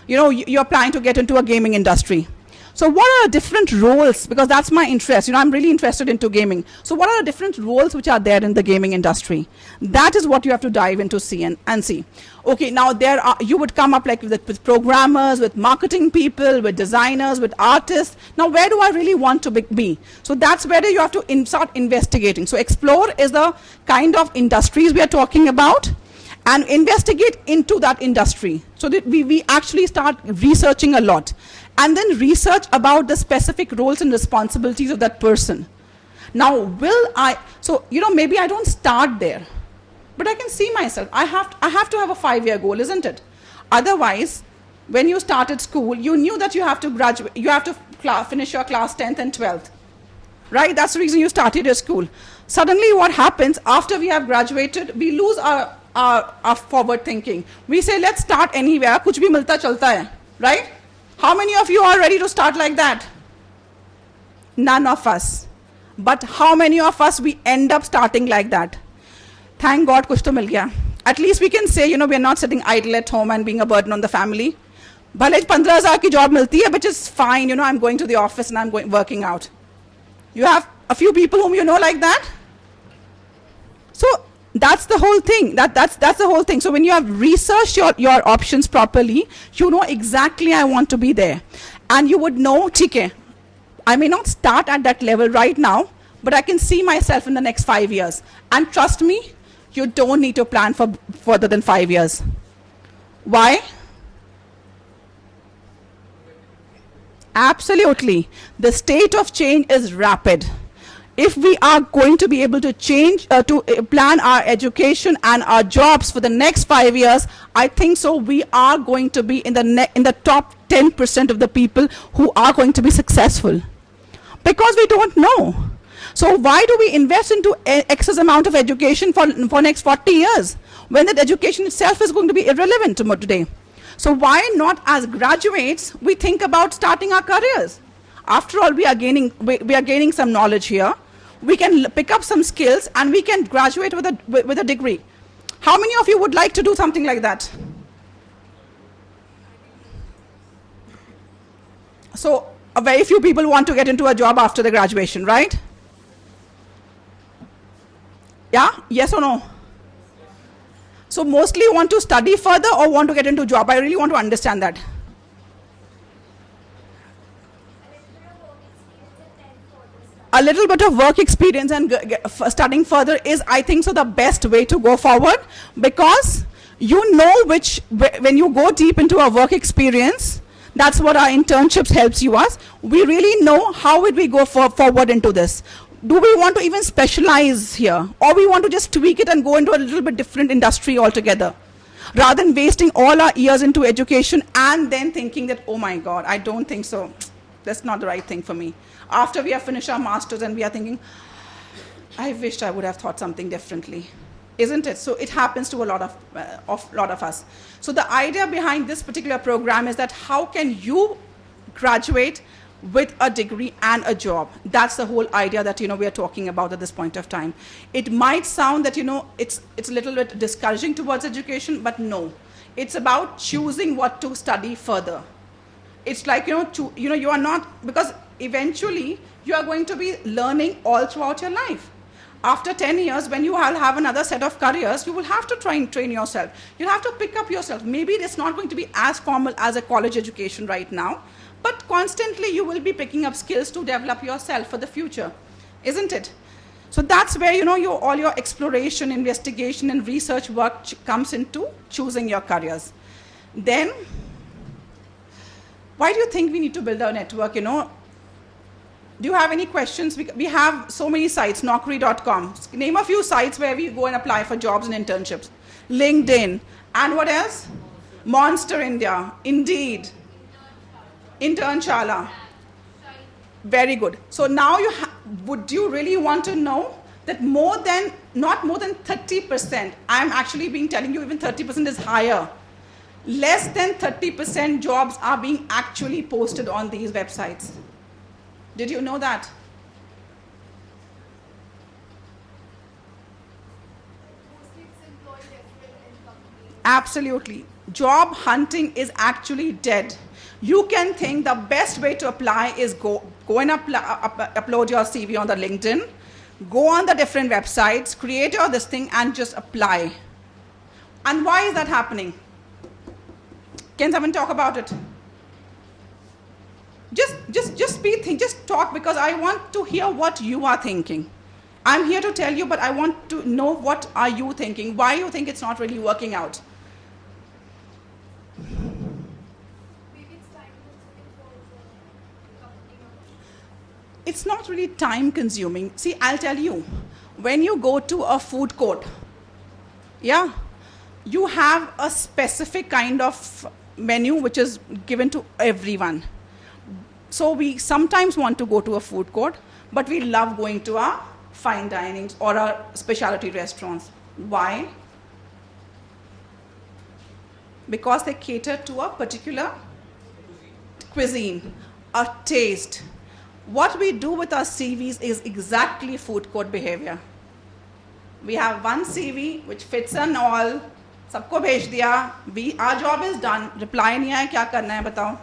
you're planning to get into a gaming industry. So what are the different roles? Because that's my interest. I'm really interested into gaming. So what are the different roles which are there in the gaming industry? That is what you have to dive into and see. Okay, now you would come up like with programmers, with marketing people, with designers, with artists. Now where do I really want to be? So that's where you have to start investigating. So explore is the kind of industries we are talking about, and investigate into that industry. So that we actually start researching a lot. And then research about the specific roles and responsibilities of that person. Now, maybe I don't start there, but I can see myself. I have to have a 5-year goal, isn't it? Otherwise, when you started school, you knew that you have to graduate, you have to finish your class 10th and 12th, right? That's the reason you started your school. Suddenly, what happens after we have graduated, we lose our forward thinking. We say, let's start anywhere, kuch bhi milta chalta hai, right? How many of you are ready to start like that? None of us. But how many of us we end up starting like that? Thank God, kuch to mil gaya. At least we can say, we are not sitting idle at home and being a burden on the family. Bhale 15,000 ki job milti hai, which is fine. I'm going to the office and I'm working out. You have a few people whom you know like that. So that's the whole thing. That's the whole thing. So when you have researched your options properly, you know exactly I want to be there. And you would know, okay, I may not start at that level right now, but I can see myself in the next 5 years. And trust me, you don't need to plan for further than 5 years. Why? Absolutely. The state of change is rapid. If we are going to be able to plan our education and our jobs for the next 5 years, I think so we are going to be in the top 10% of the people who are going to be successful. Because we don't know. So why do we invest into excess amount of education for next 40 years when that education itself is going to be irrelevant today? So why not, as graduates, we think about starting our careers? After all, we are gaining some knowledge here. We can pick up some skills and we can graduate with a degree. How many of you would like to do something like that? So very few people want to get into a job after the graduation, right? Yeah? Yes or no? So mostly you want to study further or want to get into a job? I really want to understand that. A little bit of work experience and studying further is, I think so, the best way to go forward, because when you go deep into a work experience, that's what our internships helps us. We really know how would we go forward into this. Do we want to even specialize here, or we want to just tweak it and go into a little bit different industry altogether, rather than wasting all our years into education and then thinking that, oh my God, I don't think so. That's not the right thing for me. After we have finished our masters and we are thinking, I wished I would have thought something differently, isn't it? So it happens to a lot of us. So the idea behind this particular program is that how can you graduate with a degree and a job? That's the whole idea that we are talking about at this point of time. It might sound that it's a little bit discouraging towards education, but no, it's about choosing what to study further. It's like you are not, because eventually you are going to be learning all throughout your life. After 10 years, when you have another set of careers, you will have to try and train yourself. You'll have to pick up yourself. Maybe it's not going to be as formal as a college education right now, but constantly you will be picking up skills to develop yourself for the future, isn't it? So that's where all your exploration, investigation, and research work comes into choosing your careers. Then, why do you think we need to build our network? Do you have any questions? We have so many sites, Naukri.com. Name a few sites where we go and apply for jobs and internships. LinkedIn. And what else? Monster India. Indeed. Internshala. Very good. So now would you really want to know that not more than 30%, I'm actually telling you even 30% is higher. Less than 30% jobs are being actually posted on these websites. Did you know that? Absolutely. Job hunting is actually dead. You can think the best way to apply is go and upload your CV on the LinkedIn, go on the different websites, create your this thing and just apply. And why is that happening? Can someone talk about it? Just talk, because I want to hear what you are thinking. I'm here to tell you, but I want to know what are you thinking, why you think it's not really working out. It's not really time consuming. See, I'll tell you, when you go to a food court, yeah, you have a specific kind of menu which is given to everyone. So we sometimes want to go to a food court, but we love going to our fine dinings or our specialty restaurants. Why? Because they cater to a particular cuisine, a taste. What we do with our CVs is exactly food court behavior. We have one CV which fits in all, सबको भेज दिया, our job is done, reply नहीं आया, क्या करना है बताओ?